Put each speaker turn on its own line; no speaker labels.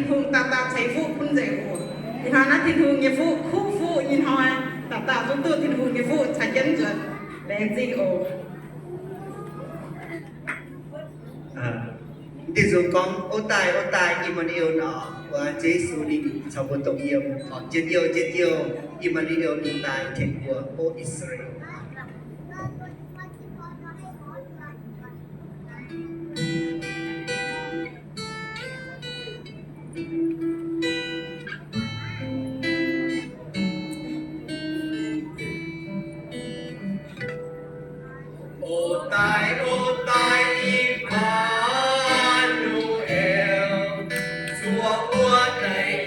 hùng tà tà cháy phụ phun rẻ hủ thì họ nói thiên hùng nghiệp phụ khu phụ nhìn họ tà tà giúp tôi thiên hùng nghiệp phụ cháy chân chuẩn để gì ổ
thì dù con ô tài Emmanuel nó và Giêsu đi sau một tổng yêu họ chết yêu Emmanuel đi tài thành của ô Israel ô tài Emmanuel Chúa của này